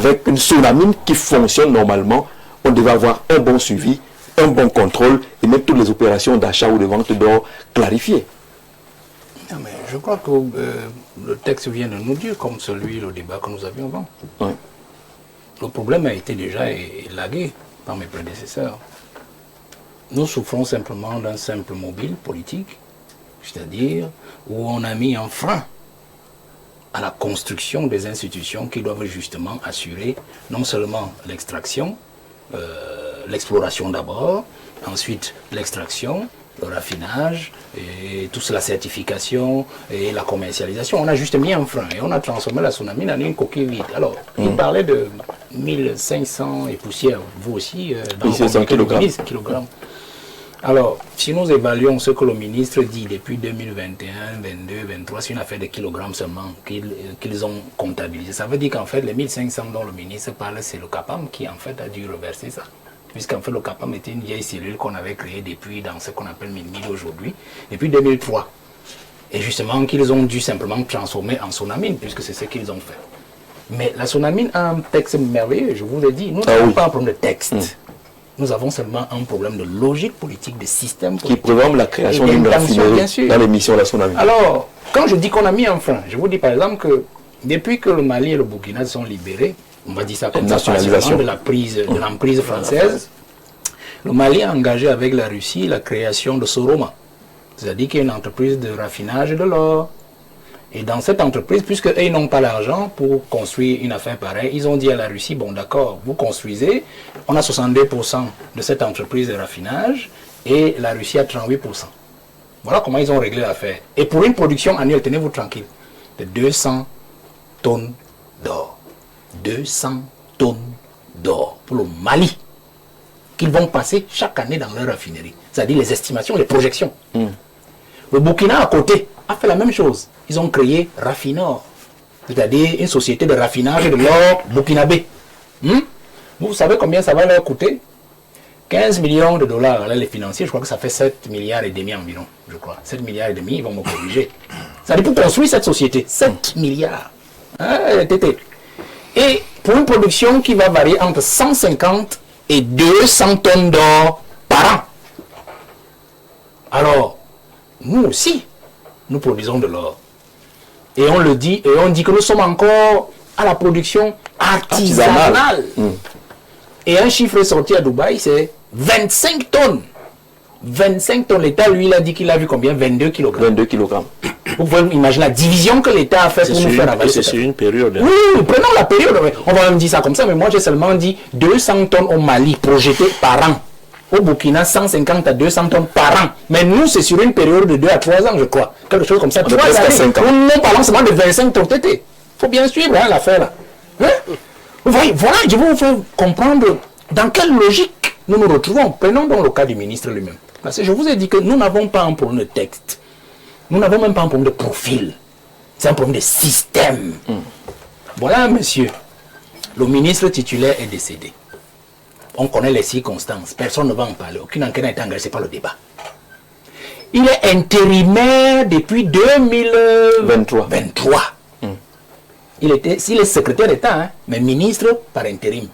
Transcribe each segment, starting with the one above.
avec une Sonamine qui fonctionne normalement, on devait avoir un bon suivi, un bon contrôle et mettre toutes les opérations d'achat ou de vente d'or clarifiées. Non, mais je crois que le texte vient de nous dire, comme le débat que nous avions avant. Oui. Le problème a été déjà élagué par mes prédécesseurs. Nous souffrons simplement d'un simple mobile politique, c'est-à-dire où on a mis un frein à la construction des institutions qui doivent justement assurer non seulement l'extraction, l'exploration d'abord, ensuite l'extraction, le raffinage, et toute la certification et la commercialisation. On a juste mis un frein et on a transformé la Sonamine en une coquille vide. Alors, il parlait de 1500 et poussière, vous aussi, dans 1500 kilogrammes. Alors, si nous évaluons ce que le ministre dit depuis 2021, 22, 23, c'est une affaire de kilogrammes seulement qu'ils ont comptabilisé. Ça veut dire qu'en fait, les 1500 dont le ministre parle, c'est le CAPAM qui en fait a dû reverser ça. Puisqu'en fait, le CAPAM était une vieille cellule qu'on avait créée depuis dans ce qu'on appelle Minmil aujourd'hui, depuis 2003. Et justement, qu'ils ont dû simplement transformer en Sonamine, puisque c'est ce qu'ils ont fait. Mais la Sonamine a un texte merveilleux, je vous l'ai dit. Nous n'avons pas un problème de texte. Nous avons seulement un problème de logique politique, de système politique. Qui programme la création d'une raffinerie dans l'émission La Sonamine. Alors, quand je dis qu'on a mis un frein, je vous dis par exemple que depuis que le Mali et le Burkina sont libérés, on va dire ça comme ça, de l'emprise française, le Mali a engagé avec la Russie la création de Soroma. C'est-à-dire qu'il y a une entreprise de raffinage de l'or. Et dans cette entreprise, puisqu'eux n'ont pas l'argent pour construire une affaire pareille, ils ont dit à la Russie, bon d'accord, vous construisez, on a 62% de cette entreprise de raffinage et la Russie a 38%. Voilà comment ils ont réglé l'affaire. Et pour une production annuelle, tenez-vous tranquille, de 200 tonnes d'or. 200 tonnes d'or pour le Mali, qu'ils vont passer chaque année dans leur raffinerie. C'est-à-dire les estimations, les projections. Le Burkina à côté a fait la même chose. Ils ont créé Raffinor, c'est-à-dire une société de raffinage de l'or burkinabé. Vous savez combien ça va leur coûter? 15 millions de dollars. Là, les financiers, je crois que ça fait 7 milliards et demi environ. Je crois. 7 milliards et demi, ils vont me corriger. C'est-à-dire pour construire cette société, 7 milliards. Et pour une production qui va varier entre 150 et 200 tonnes d'or par an. Alors, nous aussi, nous produisons de l'or. Et on le dit, et on dit que nous sommes encore à la production artisanale. Et un chiffre sorti à Dubaï, c'est 25 tonnes. 25 tonnes. L'État, lui, il a dit qu'il a vu combien? 22 kg. 22 kg. Vous pouvez imaginer la division que l'État a fait pour nous faire avaler. C'est sur une période. Oui, prenons la période. On va même dire ça comme ça, mais moi j'ai seulement dit 200 tonnes au Mali projetées par an. Au Burkina, 150 à 200 tonnes par an. Mais nous, c'est sur une période de 2 à 3 ans, je crois. Quelque chose comme ça. 3 années. Nous parlons seulement de 25 tonnes. Il faut bien suivre l'affaire là. Vous voyez, voilà, je vais vous faire comprendre dans quelle logique nous nous retrouvons. Prenons donc le cas du ministre lui-même. Parce que je vous ai dit que nous n'avons pas un problème de texte. Nous n'avons même pas un problème de profil. C'est un problème de système. Voilà, monsieur. Le ministre titulaire est décédé. On connaît les circonstances. Personne ne va en parler. Aucune enquête n'a été engagée. Ce n'est pas le débat. Il est intérimaire depuis 2023. Il est secrétaire d'État, mais ministre par intérim.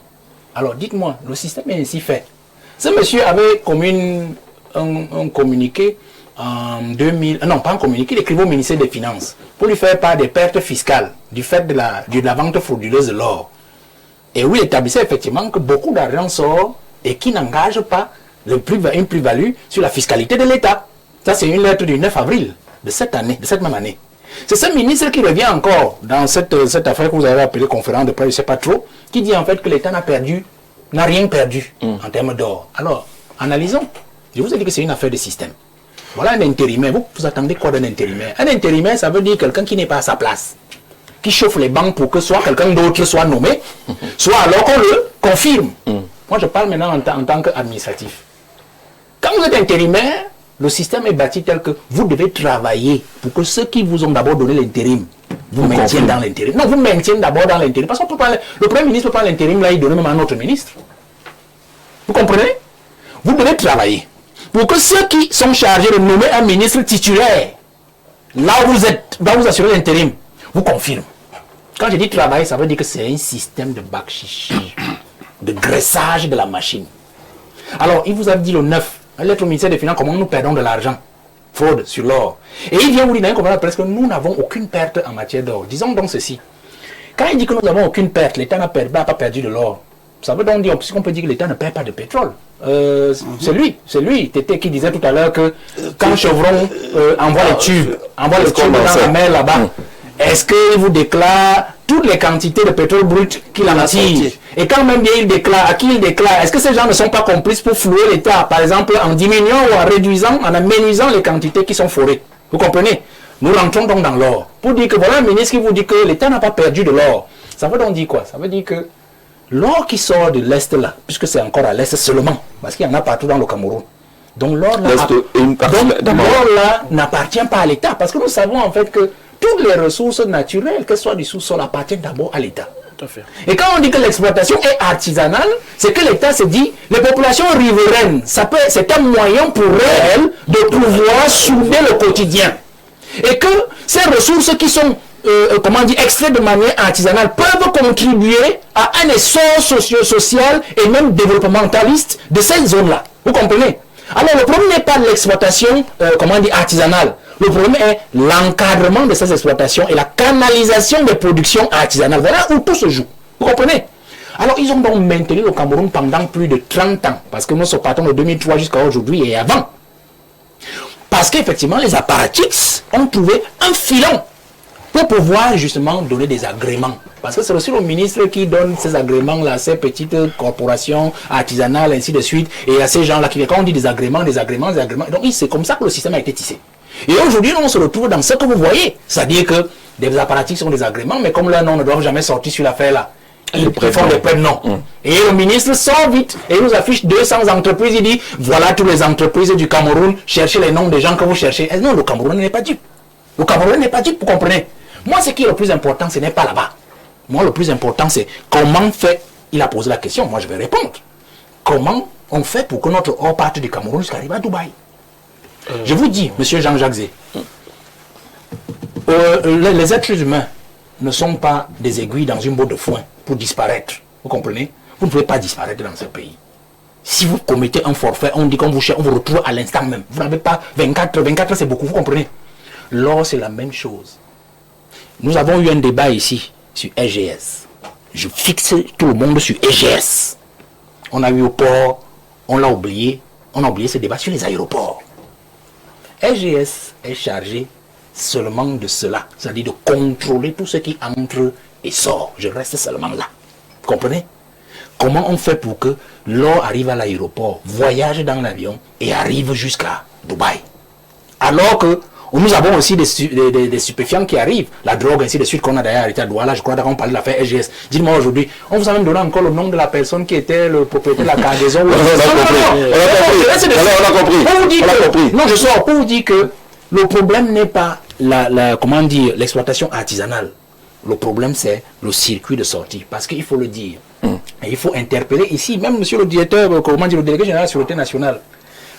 Alors dites-moi, le système est ainsi fait. Ce monsieur avait comme un communiqué en 2000, non pas un communiqué, il écrivait au ministère des Finances pour lui faire part des pertes fiscales du fait de la vente frauduleuse de l'or. Et où il établissait effectivement que beaucoup d'argent sort et qui n'engage pas une plus-value sur la fiscalité de l'État. Ça, c'est une lettre du 9 avril de cette année, de cette même année. C'est ce ministre qui revient encore dans cette affaire que vous avez appelée conférence de presse, je ne sais pas trop, qui dit en fait que l'État n'a rien perdu en termes d'or. Alors, analysons. Je vous ai dit que c'est une affaire de système. Voilà un intérimaire. Vous attendez quoi d'un intérimaire? Un intérimaire, ça veut dire quelqu'un qui n'est pas à sa place, qui chauffe les bancs pour que soit quelqu'un d'autre soit nommé, soit alors qu'on le confirme. Moi, je parle maintenant en tant qu'administratif. Quand vous êtes intérimaire, le système est bâti tel que vous devez travailler pour que ceux qui vous ont d'abord donné l'intérim vous maintiennent dans l'intérim. Non, vous maintiennent d'abord dans l'intérim. Parce que le Premier ministre peut prendre l'intérim, là, il donne même à un autre ministre. Vous comprenez? Vous devez travailler pour que ceux qui sont chargés de nommer un ministre titulaire, là où vous êtes, va vous assurer l'intérim, vous confirment. Quand je dis travailler, ça veut dire que c'est un système de bakchichi, de graissage de la machine. Alors, il vous a dit le 9, une lettre au ministère des Finances, comment nous perdons de l'argent. Fraude sur l'or. Et il vient vous dire, presque nous n'avons aucune perte en matière d'or. Disons donc ceci. Quand il dit que nous n'avons aucune perte, l'État n'a pas perdu de l'or. Ça veut donc dire, puisqu'on peut dire que l'État ne perd pas de pétrole. C'est lui, Tété, qui disait tout à l'heure que quand Chevron envoie les tubes dans la mer là-bas, est-ce qu'il vous déclare toutes les quantités de pétrole brut qu'il en tire? Et quand même bien il déclare, à qui il déclare, est-ce que ces gens ne sont pas complices pour flouer l'État, par exemple en diminuant ou en réduisant, en aménuisant les quantités qui sont forées? Vous comprenez? Nous rentrons donc dans l'or. Pour dire que voilà un ministre qui vous dit que l'État n'a pas perdu de l'or. Ça veut donc dire quoi? Ça veut dire que l'or qui sort de l'Est là, puisque c'est encore à l'Est seulement, parce qu'il y en a partout dans le Cameroun. Donc l'or là n'appartient pas à l'État, parce que nous savons en fait que toutes les ressources naturelles, qu'elles soient du sous-sol, appartiennent d'abord à l'État. Et quand on dit que l'exploitation est artisanale, c'est que l'État se dit, les populations riveraines, c'est un moyen pour elles de pouvoir souder le quotidien. Et que ces ressources qui sont extraites de manière artisanale peuvent contribuer à un essor social et même développementaliste de cette zone-là. Vous comprenez? Alors le problème n'est pas l'exploitation artisanale. Le problème est l'encadrement de ces exploitations et la canalisation des productions artisanales. Voilà où tout se joue. Vous comprenez? Alors ils ont donc maintenu le Cameroun pendant plus de 30 ans. Parce que nous sommes partons de 2003 jusqu'à aujourd'hui et avant. Parce qu'effectivement, les apparatchiks ont trouvé un filon pour pouvoir justement donner des agréments. Parce que c'est aussi le ministre qui donne ces agréments-là à ces petites corporations artisanales, ainsi de suite, et à ces gens-là qui, quand on dit des agréments. Donc c'est comme ça que le système a été tissé. Et aujourd'hui, on se retrouve dans ce que vous voyez. C'est-à-dire que des apparatchiks sont des agréments, mais comme leur nom ne doivent jamais sortir sur l'affaire-là, ils font des prénoms. Et le ministre sort vite et il nous affiche 200 entreprises. Il dit, voilà toutes les entreprises du Cameroun, cherchez les noms des gens que vous cherchez. Et non, le Cameroun n'est pas dupe. Le Cameroun n'est pas dupe, vous comprenez? Moi, ce qui est le plus important, ce n'est pas là-bas. Moi, le plus important, c'est comment fait. Il a posé la question, moi je vais répondre. Comment on fait pour que notre or parte du Cameroun jusqu'à arriver à Dubaï? Je vous dis, monsieur Jean-Jacques Zé, les êtres humains ne sont pas des aiguilles dans une botte de foin pour disparaître. Vous comprenez? Vous ne pouvez pas disparaître dans ce pays. Si vous commettez un forfait, on dit qu'on vous cherche, on vous retrouve à l'instant même. Vous n'avez pas 24 c'est beaucoup, vous comprenez? L'or, c'est la même chose. Nous avons eu un débat ici sur EGS. Je fixe tout le monde sur EGS. On a eu au port, on l'a oublié. On a oublié ce débat sur les aéroports. EGS est chargé seulement de cela, c'est-à-dire de contrôler tout ce qui entre et sort. Je reste seulement là. Vous comprenez? Comment on fait pour que l'or arrive à l'aéroport, voyage dans l'avion et arrive jusqu'à Dubaï? Alors que nous avons aussi des stupéfiants qui arrivent, la drogue, ainsi de suite, qu'on a d'ailleurs arrêté à Douala. Je crois qu'on parle de l'affaire EGS. Dites-moi aujourd'hui, on vous a même donné encore le nom de la personne qui était le propriétaire de la cargaison. On a compris. Non, je sors pour vous dire que le problème n'est pas l'exploitation artisanale. Le problème, c'est le circuit de sortie. Parce qu'il faut le dire. Et il faut interpeller ici, même monsieur le directeur, le délégué général de la Sûreté nationale.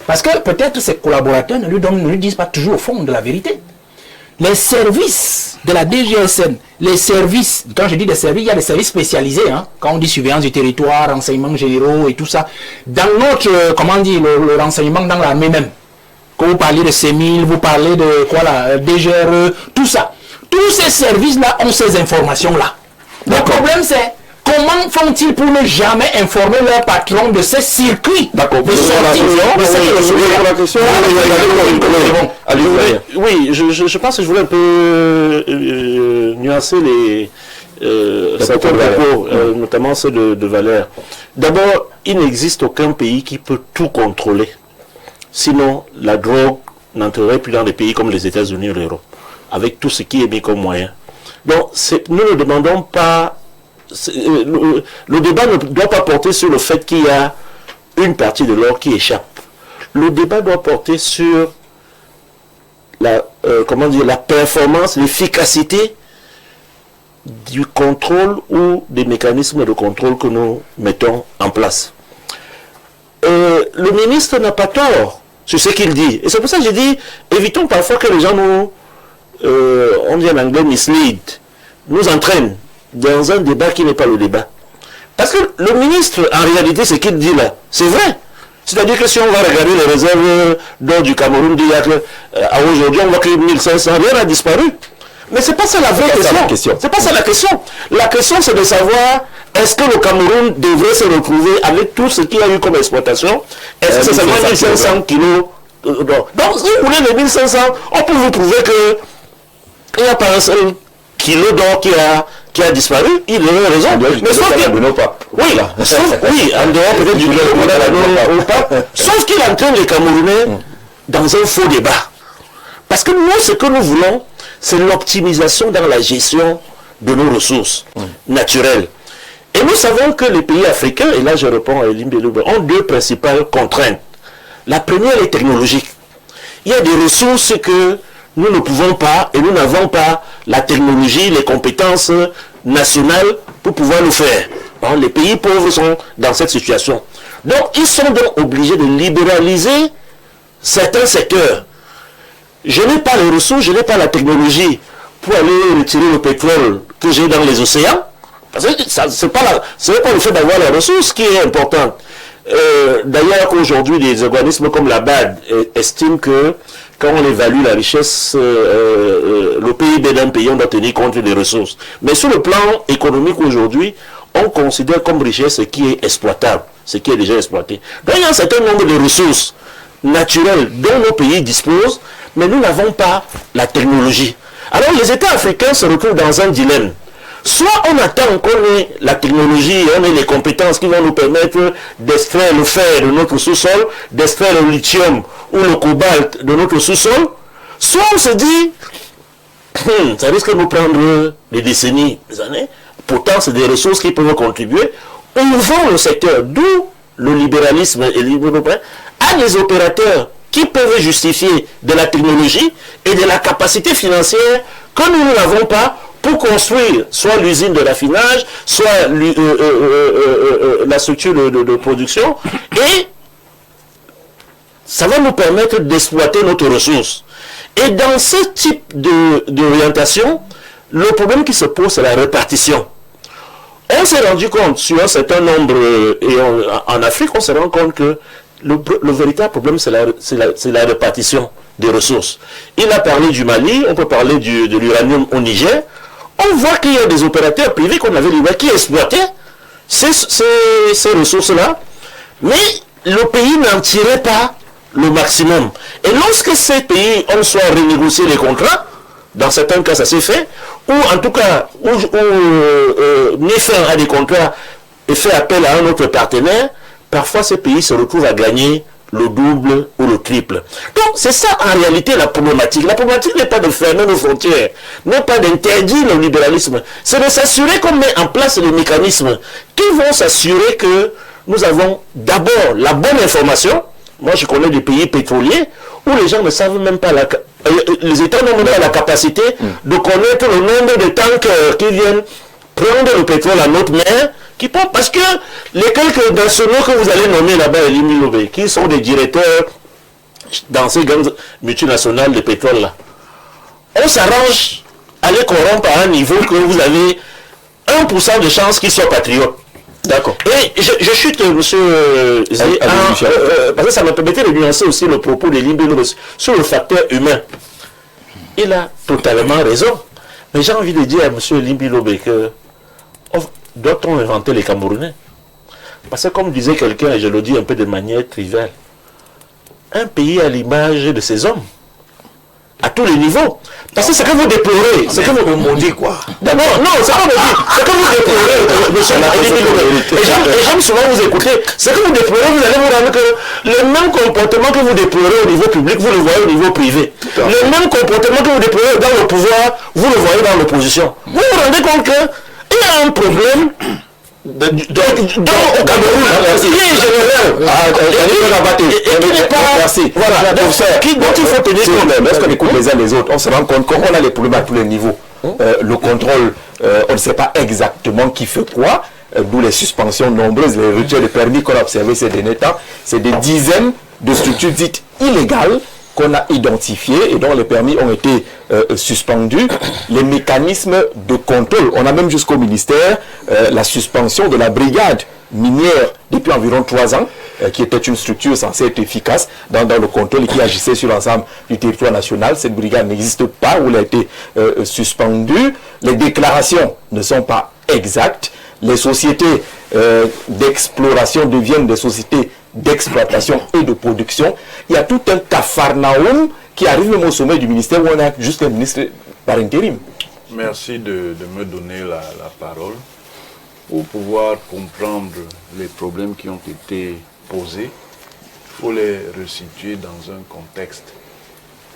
Parce que peut-être ses collaborateurs ne lui disent pas toujours au fond de la vérité. Les services de la DGSN, les services, quand je dis des services, il y a des services spécialisés, hein, quand on dit surveillance du territoire, renseignements généraux et tout ça. Dans notre, le renseignement dans l'armée même, quand vous parlez de CEMIL, vous parlez de DGRE, tout ça. Tous ces services-là ont ces informations-là. Le problème, c'est comment font-ils pour ne jamais informer leur patron de ces circuits de sortie? Oui, je pense que je voulais un peu nuancer certains propos, notamment ceux de Valère. D'abord, il n'existe aucun pays qui peut tout contrôler. Sinon, la drogue n'entrerait plus dans des pays comme les États-Unis ou l'Europe, avec tout ce qui est mis comme moyen. Donc, nous ne demandons pas. Le débat ne doit pas porter sur le fait qu'il y a une partie de l'or qui échappe. Le débat doit porter sur la performance, l'efficacité du contrôle ou des mécanismes de contrôle que nous mettons en place. Le ministre n'a pas tort sur ce qu'il dit. Et c'est pour ça que j'ai dit, évitons parfois que les gens nous, on dit en anglais mislead, nous entraînent dans un débat qui n'est pas le débat. Parce que le ministre, en réalité, ce qu'il dit là, c'est vrai. C'est-à-dire que si on va regarder les réserves d'or du Cameroun d'hier, aujourd'hui, on voit que 1500, rien n'a disparu. Mais c'est pas ça la vraie question. C'est pas ça la question. La question, c'est de savoir, est-ce que le Cameroun devrait se retrouver avec tout ce qu'il y a eu comme exploitation? Est-ce que c'est seulement 1500 kilos d'or? Donc, si vous voulez les 1500, on peut vous prouver que il n'y a pas un seul kilo d'or qui a disparu. Il a raison. Mais sauf qu'il en dehors peut-être du sauf qu'il entraîne les Camerounais dans un faux débat. Parce que nous, ce que nous voulons, c'est l'optimisation dans la gestion de nos ressources naturelles. Et nous savons que les pays africains, et là je réponds à Elim Beloube, ont deux principales contraintes. La première est technologique. Il y a des ressources que nous ne pouvons pas, et nous n'avons pas la technologie, les compétences nationales pour pouvoir le faire. Bon, les pays pauvres sont dans cette situation. Donc, ils sont donc obligés de libéraliser certains secteurs. Je n'ai pas les ressources, je n'ai pas la technologie pour aller retirer le pétrole que j'ai dans les océans. Parce que ce n'est pas le fait d'avoir les ressources qui est important. D'ailleurs, aujourd'hui, des organismes comme la BAD estiment que quand on évalue la richesse, le PIB d'un pays, on doit tenir compte des ressources. Mais sur le plan économique aujourd'hui, on considère comme richesse ce qui est exploitable, ce qui est déjà exploité. Donc il y a un certain nombre de ressources naturelles dont nos pays disposent, mais nous n'avons pas la technologie. Alors les États africains se retrouvent dans un dilemme. Soit on attend qu'on ait la technologie, on ait les compétences qui vont nous permettre d'extraire le fer de notre sous-sol, d'extraire le lithium ou le cobalt de notre sous-sol, soit on se dit, ça risque de nous prendre des décennies, des années, pourtant c'est des ressources qui peuvent contribuer, ouvrons le secteur, d'où le libéralisme et l'européen, à des opérateurs qui peuvent justifier de la technologie et de la capacité financière que nous n'avons pas pour construire soit l'usine de raffinage, soit la structure de production, et ça va nous permettre d'exploiter notre ressource. Et dans ce type d'orientation, le problème qui se pose, c'est la répartition. On s'est rendu compte sur un certain nombre, et en Afrique, on se rend compte que le véritable problème, c'est la répartition des ressources. Il a parlé du Mali, on peut parler de l'uranium au Niger. On voit qu'il y a des opérateurs privés qu'on avait libérés qui exploitaient ces ressources-là, mais le pays n'en tirait pas le maximum. Et lorsque ces pays ont soit renégocié les contrats, dans certains cas ça s'est fait, ou en tout cas, mis fin à des contrats et fait appel à un autre partenaire, parfois ces pays se retrouvent à gagner le double ou le triple. Donc c'est ça en réalité la problématique. La problématique n'est pas de fermer nos frontières, n'est pas d'interdire le libéralisme, c'est de s'assurer qu'on met en place les mécanismes qui vont s'assurer que nous avons d'abord la bonne information. Moi je connais des pays pétroliers où les gens ne savent même pas, les États n'ont même pas la capacité de connaître le nombre de tankers qui viennent prendre le pétrole à notre mer, parce que les quelques nationaux que vous allez nommer là-bas, Elim Beloube, qui sont des directeurs dans ces grandes multinationales de pétrole là, on s'arrange à les corrompre à un niveau que vous avez 1% de chance qu'ils soient patriotes. D'accord. Et je chute, monsieur Zé, parce que ça me permettait de nuancer aussi le propos d'Elim Beloube sur le facteur humain. Il a totalement raison. Mais j'ai envie de dire à monsieur Elim Beloube que doit-on inventer les Camerounais? Parce que comme disait quelqu'un, et je le dis un peu de manière triviale, un pays à l'image de ses hommes, à tous les niveaux. Parce que c'est que vous déplorez, c'est que vous maudit quoi. D'abord, non, c'est pas maudit, c'est que vous déplorez, monsieur Elim Beloube. Et j'aime souvent vous écouter. C'est que vous déplorez, vous allez vous rendre que le même comportement que vous déplorez au niveau public, vous le voyez au niveau privé. Le même comportement que vous déplorez dans le pouvoir, vous le voyez dans l'opposition. Vous vous rendez compte que il y a un problème au Cameroun qui est général dont il faut tenir compte. Lorsqu'on écoute les uns les autres, on se rend compte qu'on a les problèmes à tous les niveaux. Le contrôle, on ne sait pas exactement qui fait quoi, d'où les suspensions nombreuses, les retirs de permis qu'on a observés ces derniers temps. C'est des dizaines de structures dites illégales qu'on a identifiés et dont les permis ont été suspendus, les mécanismes de contrôle. On a même jusqu'au ministère la suspension de la brigade minière depuis environ 3 ans, qui était une structure censée être efficace dans le contrôle et qui agissait sur l'ensemble du territoire national. Cette brigade n'existe pas, ou elle a été suspendue. Les déclarations ne sont pas exactes. Les sociétés d'exploration deviennent des sociétés d'exploitation et de production. Il y a tout un capharnaüm qui arrive même au sommet du ministère où on a juste un ministre par intérim. Merci de me donner la parole. Pour pouvoir comprendre les problèmes qui ont été posés, il faut les resituer dans un contexte.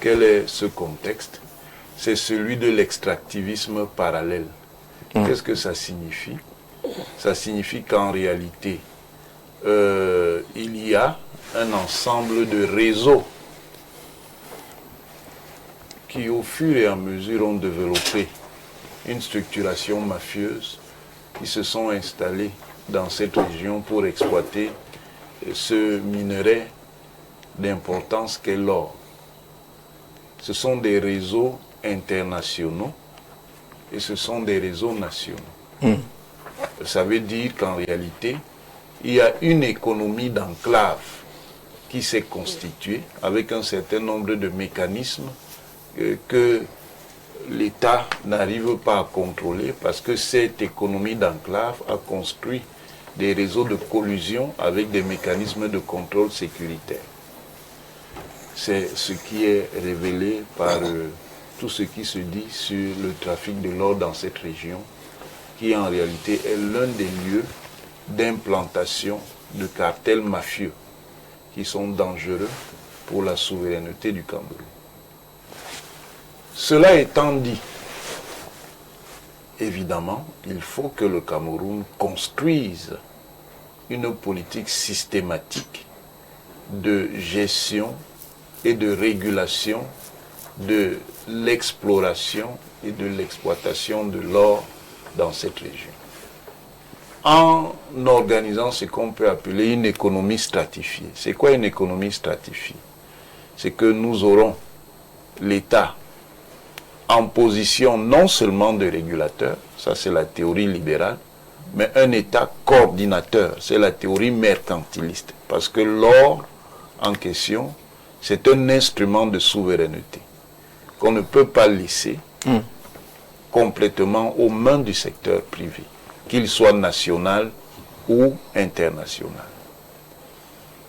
Quel est ce contexte? C'est celui de l'extractivisme parallèle. Qu'est-ce que ça signifie? Ça signifie qu'en réalité, il y a un ensemble de réseaux qui, au fur et à mesure, ont développé une structuration mafieuse, qui se sont installés dans cette région pour exploiter ce minerai d'importance qu'est l'or. Ce sont des réseaux internationaux et ce sont des réseaux nationaux. Ça veut dire qu'en réalité, il y a une économie d'enclave qui s'est constituée avec un certain nombre de mécanismes que l'État n'arrive pas à contrôler parce que cette économie d'enclave a construit des réseaux de collusion avec des mécanismes de contrôle sécuritaire. C'est ce qui est révélé par tout ce qui se dit sur le trafic de l'or dans cette région, qui en réalité est l'un des lieux d'implantation de cartels mafieux qui sont dangereux pour la souveraineté du Cameroun. Cela étant dit, évidemment, il faut que le Cameroun construise une politique systématique de gestion et de régulation de l'exploration et de l'exploitation de l'or dans cette région, en organisant ce qu'on peut appeler une économie stratifiée. C'est quoi une économie stratifiée? C'est que nous aurons l'État en position non seulement de régulateur, ça c'est la théorie libérale, mais un État coordinateur, c'est la théorie mercantiliste, parce que l'or en question, c'est un instrument de souveraineté qu'on ne peut pas laisser complètement aux mains du secteur privé, qu'il soit national ou international.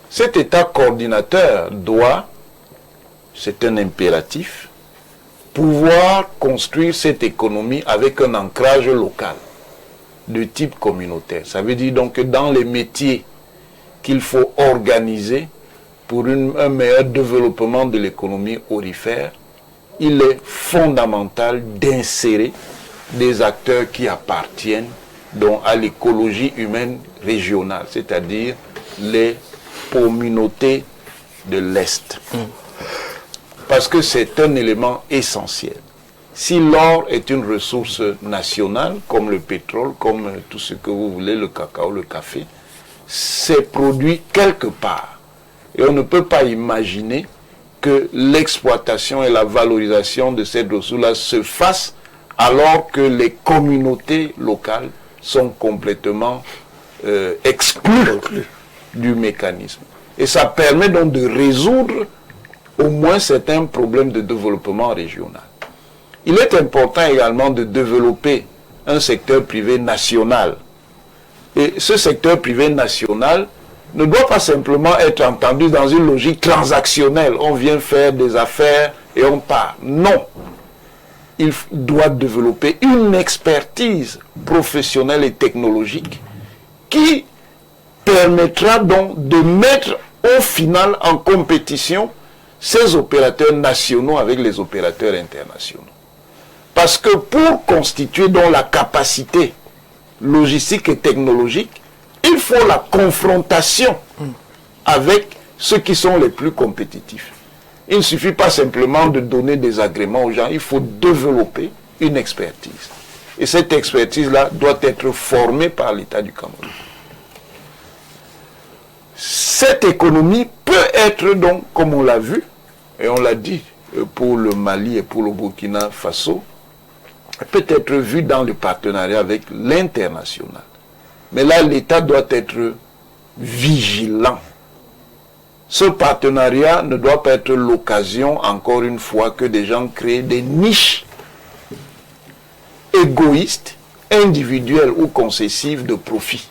Cet État coordinateur doit, c'est un impératif, pouvoir construire cette économie avec un ancrage local de type communautaire. Ça veut dire donc que dans les métiers qu'il faut organiser pour un meilleur développement de l'économie aurifère, il est fondamental d'insérer des acteurs qui appartiennent donc à l'écologie humaine régionale, c'est-à-dire les communautés de l'Est. Parce que c'est un élément essentiel. Si l'or est une ressource nationale, comme le pétrole, comme tout ce que vous voulez, le cacao, le café, c'est produit quelque part. Et on ne peut pas imaginer que l'exploitation et la valorisation de cette ressource-là se fassent alors que les communautés locales sont complètement exclues du mécanisme. Et ça permet donc de résoudre au moins certains problèmes de développement régional. Il est important également de développer un secteur privé national. Et ce secteur privé national ne doit pas simplement être entendu dans une logique transactionnelle. On vient faire des affaires et on part. Non. Il doit développer une expertise professionnelle et technologique qui permettra donc de mettre au final en compétition ces opérateurs nationaux avec les opérateurs internationaux. Parce que pour constituer donc la capacité logistique et technologique, il faut la confrontation avec ceux qui sont les plus compétitifs. Il ne suffit pas simplement de donner des agréments aux gens, il faut développer une expertise. Et cette expertise-là doit être formée par l'État du Cameroun. Cette économie peut être donc, comme on l'a vu, et on l'a dit, pour le Mali et pour le Burkina Faso, peut être vu dans le partenariat avec l'international. Mais là, l'État doit être vigilant. Ce partenariat ne doit pas être l'occasion, encore une fois, que des gens créent des niches égoïstes, individuelles ou concessives de profit.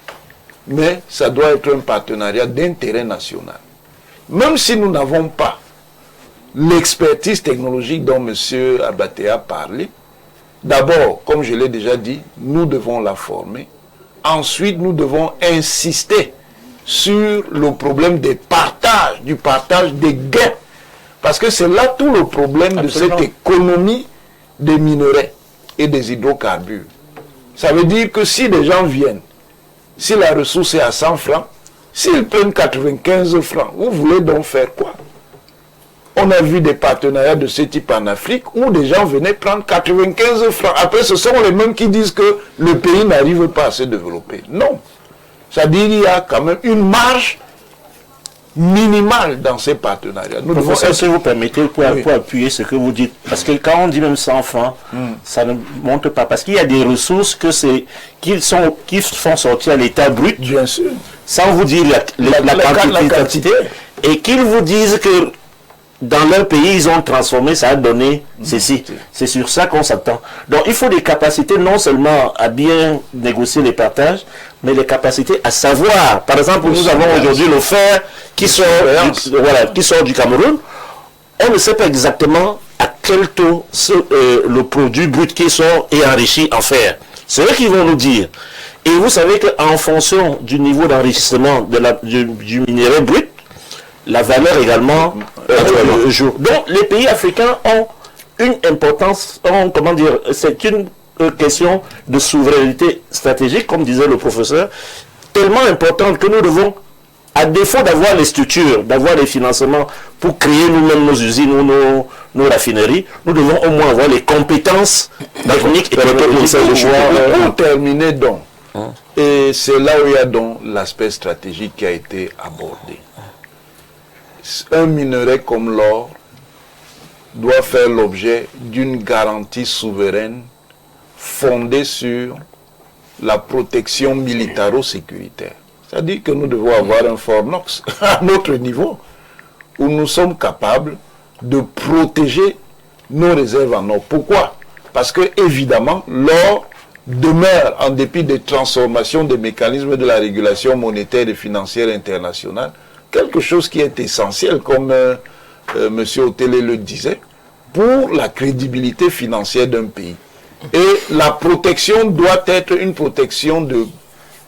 Mais ça doit être un partenariat d'intérêt national. Même si nous n'avons pas l'expertise technologique dont M. Abaté a parlé, d'abord, comme je l'ai déjà dit, nous devons la former. Ensuite, nous devons insister sur le problème du partage des gains. Parce que c'est là tout le problème de cette économie des minerais et des hydrocarbures. Ça veut dire que si les gens viennent, si la ressource est à 100 francs, s'ils prennent 95 francs, vous voulez donc faire quoi? On a vu des partenariats de ce type en Afrique où des gens venaient prendre 95 francs. Après, ce sont les mêmes qui disent que le pays n'arrive pas à se développer. Non. C'est-à-dire qu'il y a quand même une marge minimale dans ces partenariats. Nous devons être... Si vous permettez, pour appuyer ce que vous dites, parce que quand on dit même 100 francs, ça ne monte pas. Parce qu'il y a des ressources qui font sortir à l'état brut, bien sûr, sans vous dire la quantité, et qu'ils vous disent que dans leur pays, ils ont transformé, ça a donné ceci. C'est sur ça qu'on s'attend. Donc, il faut des capacités non seulement à bien négocier les partages, mais les capacités à savoir. Par exemple, nous avons aujourd'hui le fer qui sort du Cameroun. On ne sait pas exactement à quel taux le produit brut qui sort est enrichi en fer. C'est eux qui vont nous dire. Et vous savez qu'en fonction du niveau d'enrichissement du minerai brut, la valeur également joue. Donc les pays africains ont une importance, c'est une question de souveraineté stratégique, comme disait le professeur, tellement importante que nous devons, à défaut d'avoir les structures, d'avoir les financements pour créer nous-mêmes nos usines ou nos raffineries, nous devons au moins avoir les compétences techniques et technologiques. Pour terminer donc, et c'est là où il y a donc l'aspect stratégique qui a été abordé. Un minerai comme l'or doit faire l'objet d'une garantie souveraine fondée sur la protection militaro-sécuritaire. C'est-à-dire que nous devons avoir un Fort Knox à notre niveau où nous sommes capables de protéger nos réserves en or. Pourquoi? Parce que évidemment, l'or demeure, en dépit des transformations des mécanismes de la régulation monétaire et financière internationale, quelque chose qui est essentiel, comme M. Otélé le disait, pour la crédibilité financière d'un pays. Et la protection doit être une protection de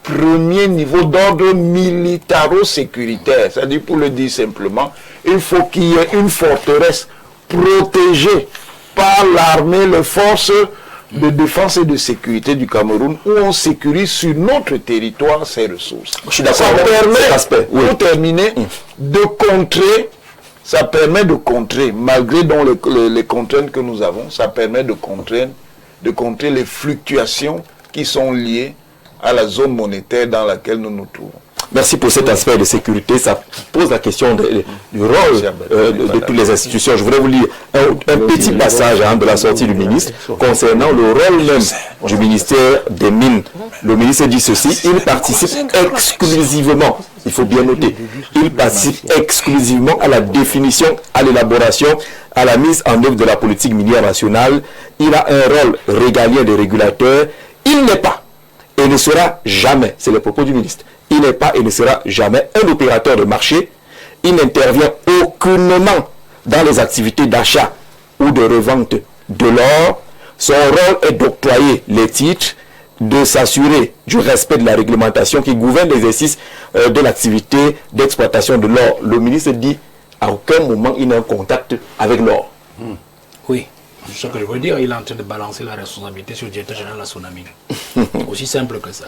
premier niveau d'ordre militaro-sécuritaire. C'est-à-dire, pour le dire simplement, il faut qu'il y ait une forteresse protégée par l'armée, les forces de défense et de sécurité du Cameroun, où on sécurise sur notre territoire ses ressources. Je suis d'accord. Ça permet, pour terminer, de contrer, ça permet de contrer, malgré donc les contraintes que nous avons, ça permet de contrer les fluctuations qui sont liées à la zone monétaire dans laquelle nous nous trouvons. Merci pour cet aspect de sécurité. Ça pose la question du rôle de toutes les institutions. Je voudrais vous lire un petit passage de la sortie du ministre concernant le rôle même du ministère des Mines. Le ministre dit ceci: il participe exclusivement, il faut bien noter, il participe exclusivement à la définition, à l'élaboration, à la mise en œuvre de la politique minière nationale. Il a un rôle régalien de régulateur. Il n'est pas et ne sera jamais, c'est le propos du ministre, il n'est pas et ne sera jamais un opérateur de marché. Il n'intervient aucunement dans les activités d'achat ou de revente de l'or. Son rôle est d'octroyer les titres, de s'assurer du respect de la réglementation qui gouverne l'exercice de l'activité d'exploitation de l'or. Le ministre dit à aucun moment il n'a un contact avec l'or. Oui. Ce que je veux dire, il est en train de balancer la responsabilité sur le directeur général de la Sonamine. Aussi simple que ça.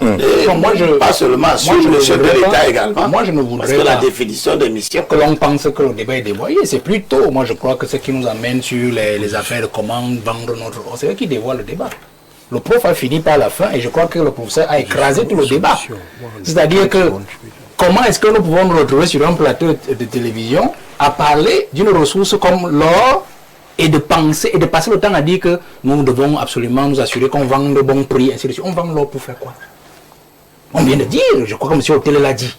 Pas seulement sur le chef de l'État également. Moi, je ne voudrais parce que la définition des missions. Que l'on pense que le débat est dévoyé. C'est plutôt, moi je crois que ce qui nous amène sur les affaires de comment vendre notre... C'est eux qui dévoilent le débat. Le prof a fini par la fin et je crois que le professeur a écrasé tout le débat. C'est-à-dire que comment est-ce que nous pouvons nous retrouver sur un plateau de télévision à parler d'une ressource comme l'or et de penser et de passer le temps à dire que nous devons absolument nous assurer qu'on vend de bons prix, ainsi de suite. On vend l'or pour faire quoi? On vient de dire, je crois que M. Otel l'a dit,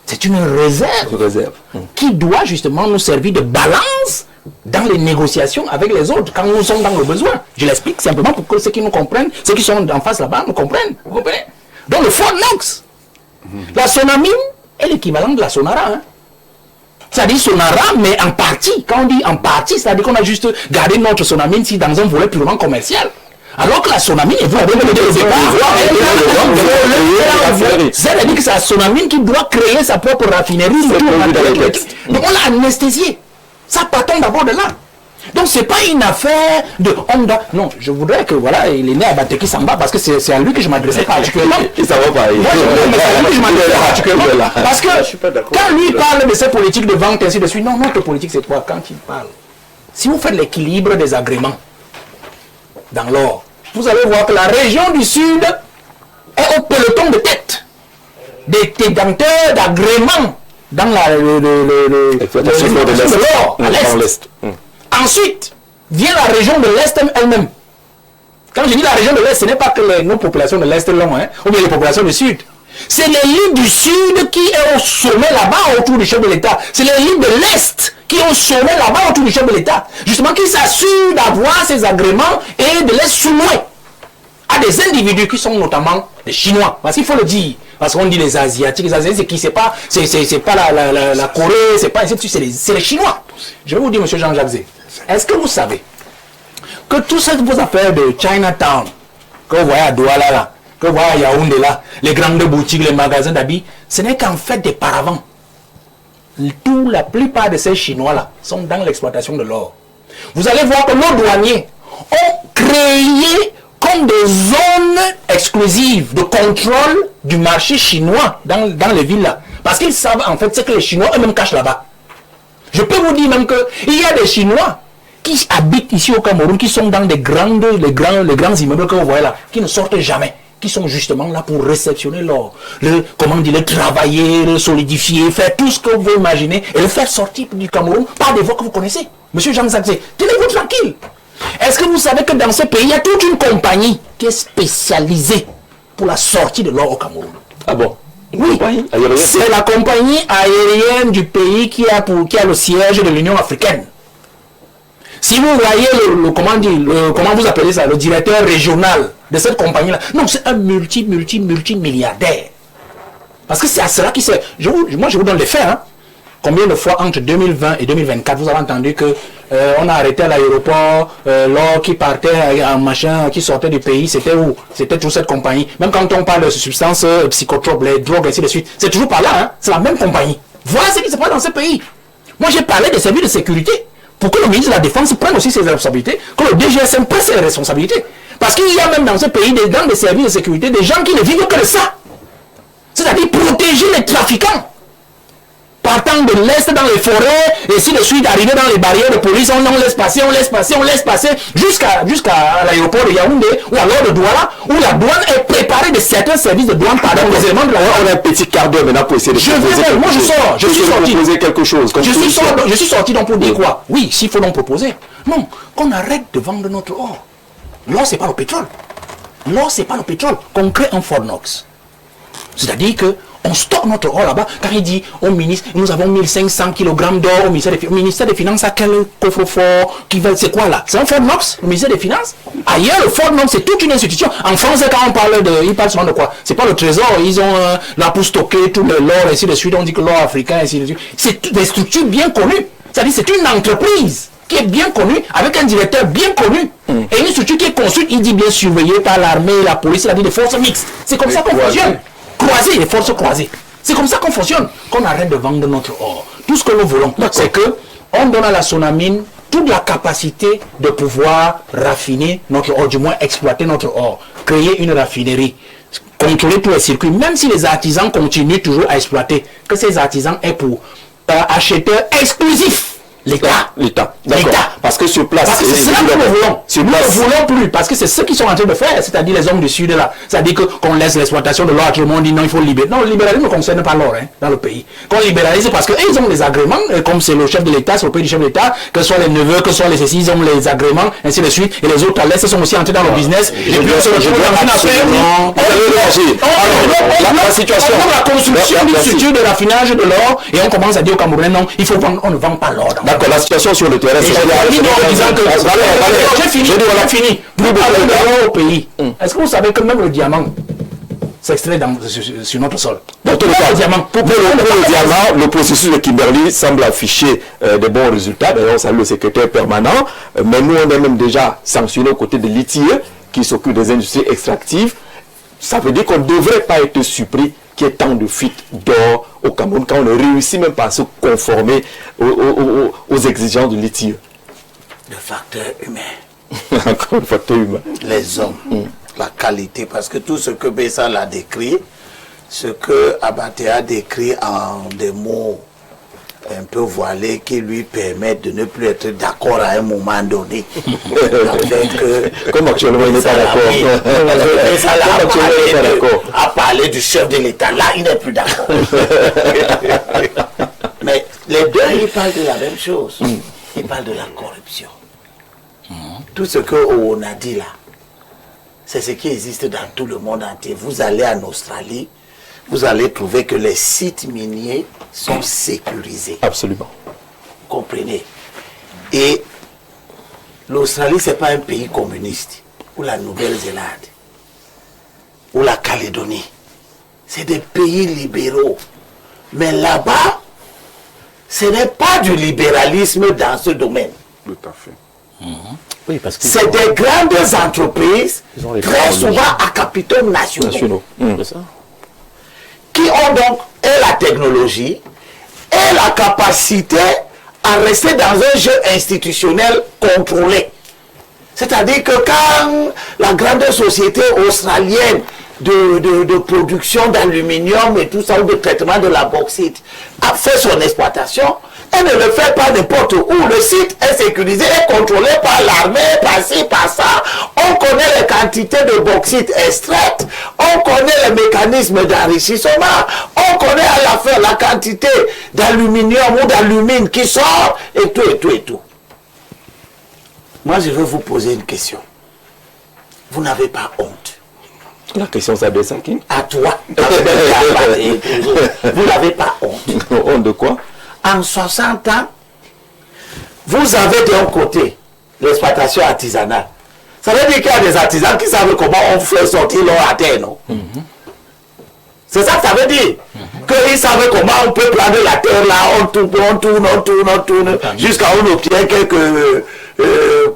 c'est une réserve qui doit justement nous servir de balance dans les négociations avec les autres quand nous sommes dans le besoin. Je l'explique simplement pour que ceux qui nous comprennent, ceux qui sont en face là-bas nous comprennent. Vous comprenez? Donc le Fort Knox, la Sonamine est l'équivalent de la Sonara. Hein. C'est-à-dire Sonara, mais en partie. Quand on dit en partie, c'est-à-dire qu'on a juste gardé notre Sonamine si dans un volet purement commercial. Alors que la Sonamine, vous avez dit au départ, c'est-à-dire que c'est la Sonamine qui doit créer sa propre raffinerie. Donc on l'a anesthésié. Ça partons d'abord de là. Donc c'est pas une affaire de Honda. Non, je voudrais que voilà, il est né à Bateki Samba parce que c'est à lui que je m'adressais particulièrement. Ça va pas. Moi, je m'adressais particulièrement parce que quand lui parle de ses politiques de vente ainsi de suite, non, notre politique c'est quoi? Quand il parle, si vous faites l'équilibre des agréments dans l'or, vous allez voir que la région du Sud est au peloton de tête des détenteurs d'agréments dans l'exploitation de l'or à l'Est. Ensuite, vient la région de l'Est elle-même. Quand je dis la région de l'Est, ce n'est pas que nos populations de l'Est longs, hein, ou bien les populations du Sud. C'est l'élite du Sud qui est au sommet là-bas autour du chef de l'État. C'est l'élite de l'Est qui est au sommet là-bas autour du chef de l'État. Justement, qui s'assure d'avoir ces agréments et de les soumettre à des individus qui sont notamment des Chinois. Parce qu'il faut le dire. Parce qu'on dit les Asiatiques, c'est qui? C'est pas la Corée, c'est pas c'est les Chinois. Je vais vous dire, M. Jean-Jacques Zé, est-ce que vous savez que toutes ces vos affaires de Chinatown, que vous voyez à Douala là, que vous voyez à Yaoundé là, les grandes boutiques, les magasins d'habits, ce n'est qu'en fait des paravents. La plupart de ces Chinois là sont dans l'exploitation de l'or. Vous allez voir que nos douaniers ont créé comme des zones exclusives de contrôle du marché chinois dans les villes là. Parce qu'ils savent en fait ce que les Chinois eux-mêmes cachent là-bas. Je peux vous dire même qu'il y a des Chinois qui habitent ici au Cameroun, qui sont dans les grands immeubles que vous voyez là, qui ne sortent jamais, qui sont justement là pour réceptionner l'or, le travailler, le solidifier, faire tout ce que vous imaginez et le faire sortir du Cameroun par des voies que vous connaissez. Monsieur Jean-Jacques, tenez-vous tranquille. Est-ce que vous savez que dans ce pays, il y a toute une compagnie qui est spécialisée pour la sortie de l'or au Cameroun? Ah bon? Oui, c'est la compagnie aérienne du pays qui a le siège de l'Union africaine. Si vous voyez comment vous appelez ça, le directeur régional de cette compagnie-là, non, c'est un multimilliardaire. Parce que c'est à cela qui sert. Moi, je vous donne les faits. Hein. Combien de fois entre 2020 et 2024, vous avez entendu que on a arrêté à l'aéroport l'or qui partait en machin, qui sortait du pays, c'était où? C'était toujours cette compagnie. Même quand on parle de substances psychotropes, les drogues, ainsi de suite, c'est toujours par là, hein? C'est la même compagnie. Voilà ce qui se passe dans ce pays. Moi, j'ai parlé des services de sécurité pour que le ministre de la Défense prenne aussi ses responsabilités, que le DGSM prenne ses responsabilités. Parce qu'il y a même dans ce pays, dans des services de sécurité, des gens qui ne vivent que de ça. C'est-à-dire protéger les trafiquants. Partant de l'Est dans les forêts, et si de suite arriver dans les barrières de police, on laisse passer, jusqu'à l'aéroport de Yaoundé, ou alors de Douala, où la douane est préparée de certains services de douane par les éléments de la douane. On a un petit quart d'heure maintenant pour essayer de je suis sorti donc pour dire quoi? Oui, s'il faut donc proposer. Non, qu'on arrête de vendre notre or. L'or, c'est pas le pétrole. L'or, c'est pas le pétrole. Qu'on crée un Fort Knox. C'est-à-dire que on stocke notre or là-bas, car il dit au ministre, nous avons 1500 kg d'or au ministère des Finances, à quel coffre-fort, c'est quoi là? C'est un Fort Knox, le ministère des Finances? Ailleurs, le Fort Knox, c'est toute une institution. En France, quand on parle ils parlent souvent de quoi? C'est pas le trésor, ils ont là pour stocker tout l'or, ainsi de suite, on dit que l'or africain, ainsi de suite. C'est des structures bien connues. C'est-à-dire, c'est une entreprise qui est bien connue, avec un directeur bien connu, et une structure qui est construite, il dit bien surveillée par l'armée, la police, il a dit des forces mixtes. C'est comme ça qu'on fonctionne. Croisées, les forces croisées. C'est comme ça qu'on fonctionne. Qu'on arrête de vendre notre or. Tout ce que nous voulons, c'est que on donne à la Sonamine toute la capacité de pouvoir raffiner notre or, du moins exploiter notre or, créer une raffinerie, contrôler tous les circuits, même si les artisans continuent toujours à exploiter, que ces artisans aient pour acheteurs exclusifs L'État. D'accord. Parce que sur place... Parce que c'est ça que nous voulons. Nous ne voulons plus, parce que c'est ce qu'ils sont en train de faire, c'est-à-dire les hommes du Sud là. C'est-à-dire qu'on laisse l'exploitation de l'or, tout le monde dit non, il faut libérer. Non, le libéralisme ne concerne pas l'or dans le pays. Qu'on libéralise parce qu'ils ont les agréments, comme c'est le chef de l'État, c'est le pays du chef de l'État, que ce soit les neveux, que ce soit les cécis, ils ont les agréments, ainsi de suite. Et les autres à l'Est sont aussi entrés dans le business. Et puis on se retrouve dans une affaire. La situation. On la construction d'une structure de raffinage de l'or et on commence à dire au Camerounais non, il faut vendre, on ne vend pas l'or. D'accord, la situation sur le terrain, c'est... J'ai fini. Vous parlez de l'or au pays. Est-ce que vous savez que même le diamant s'extrait sur notre sol? Dans tous les cas, pour le diamant, le processus de Kimberley semble afficher de bons résultats. D'ailleurs, on salue le secrétaire permanent. Mais nous, on est même déjà sanctionné aux côtés de l'ITIE qui s'occupe des industries extractives. Ça veut dire qu'on ne devrait pas être surpris qu'il y ait tant de fuites d'or au Cameroun quand on ne réussit même pas à se conformer aux exigences de l'ITIE. Le facteur humain. Encore le facteur humain. Les hommes, la qualité, parce que tout ce que Bessal a décrit, ce que Abaté a décrit en des mots un peu voilés qui lui permettent de ne plus être d'accord à un moment donné. Comme actuellement il n'est pas d'accord. À parler du chef de l'État, là il n'est plus d'accord. Mais les deux, ils parlent de la même chose. Ils parlent de la corruption. Tout ce qu'on a dit là, c'est ce qui existe dans tout le monde entier. Vous allez en Australie, vous allez trouver que les sites miniers sont sécurisés. Absolument. Vous comprenez? Et l'Australie, ce n'est pas un pays communiste, ou la Nouvelle-Zélande, ou la Calédonie. C'est des pays libéraux. Mais là-bas, ce n'est pas du libéralisme dans ce domaine. Tout à fait. Oui, parce que c'est des grandes entreprises, très souvent à capitaux nationaux. C'est ça. Qui ont donc et la technologie et la capacité à rester dans un jeu institutionnel contrôlé. C'est-à-dire que quand la grande société australienne de production d'aluminium et tout ça, ou de traitement de la bauxite, a fait son exploitation, elle ne le fait pas n'importe où. Le site est sécurisé et contrôlé par l'armée, par-ci, par ça. On connaît les quantités de bauxite extraites, on connaît les mécanismes d'enrichissement, on connaît à la fin la quantité d'aluminium ou d'alumine qui sort, et tout, et tout, et tout. Moi, je veux vous poser une question. Vous n'avez pas honte? La question s'adresse à qui? À toi. Vous n'avez pas honte. Honte de quoi? En 60 ans, vous avez d'un côté l'exploitation artisanale. Ça veut dire qu'il y a des artisans qui savent comment on fait sortir l'or à terre, non? C'est ça que ça veut dire. Qu'ils savent comment on peut prendre la terre là, on tourne, jusqu'à on obtient quelques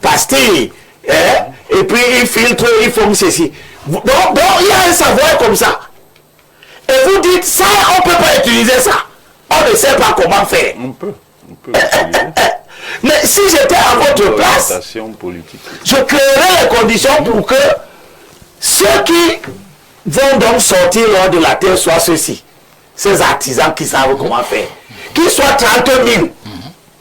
pastilles. Hein? Et puis ils filtrent, ils font ceci. Donc il y a un savoir comme ça. Et vous dites, ça, on ne peut pas utiliser ça. On ne sait pas comment faire. On peut utiliser. Mais si j'étais à votre place, je créerais les conditions pour que ceux qui vont donc sortir lors de la terre soient ceux-ci. Ces artisans qui savent comment faire. Qu'ils soient 30 000.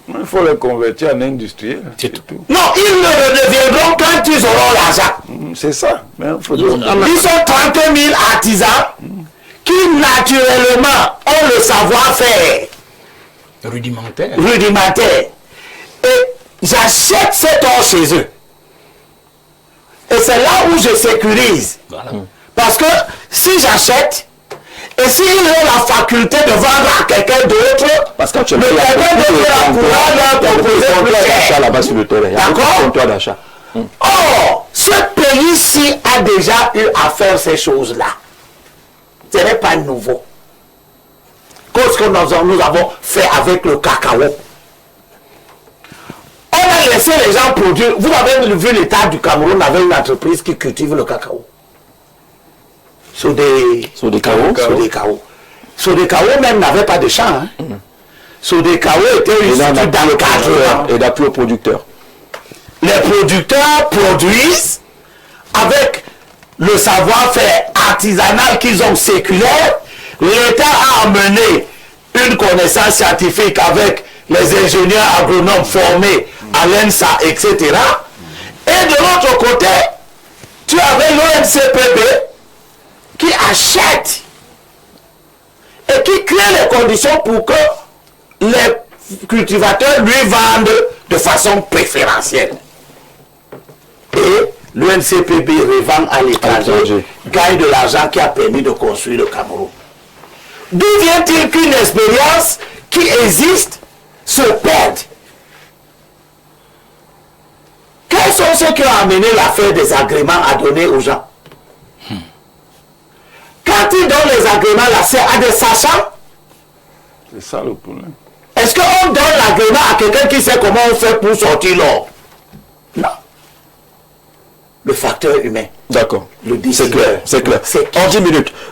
Il faut les convertir en industriels. C'est tout. Non, ils ne redeviendront quand ils auront l'argent. C'est ça. Mais ils sont 30 000 artisans qui naturellement ont le savoir-faire. Rudimentaire. Et j'achète cet or chez eux. Et c'est là où je sécurise. Voilà. Parce que si j'achète, et s'ils ont la faculté de vendre à quelqu'un d'autre, parce que tu quelqu'un d'autre pourra leur proposer plus cher. Là-bas sur le terrain. D'accord? Or, ce pays-ci a déjà eu à faire ces choses-là. Ce n'est pas nouveau. Qu'est-ce que nous avons fait avec le cacao? On a laissé les gens produire. Vous avez vu l'État du Cameroun avec une entreprise qui cultive le cacao. Sur des carreaux même n'avait pas de champ. Hein. Sur des carreaux était une structure d'encadrement. Et d'appui aux producteurs. Les producteurs produisent avec le savoir-faire artisanal qu'ils ont séculaire. L'État a amené une connaissance scientifique avec les ingénieurs agronomes formés à l'ENSA, etc. Et de l'autre côté, tu avais l'ONCPB qui achète et qui crée les conditions pour que les cultivateurs lui vendent de façon préférentielle. Et l'ONCPB revend à l'étranger, gagne de l'argent qui a permis de construire le Cameroun. D'où vient-il qu'une expérience qui existe se perde? Quels sont ceux qui ont amené l'affaire des agréments à donner aux gens? Quand ils donnent les agréments là, c'est à des sachants? C'est ça le problème. Est-ce qu'on donne l'agrément à quelqu'un qui sait comment on fait pour sortir l'or? Non. Le facteur humain. D'accord. Le C'est clair, c'est clair. En 10 minutes,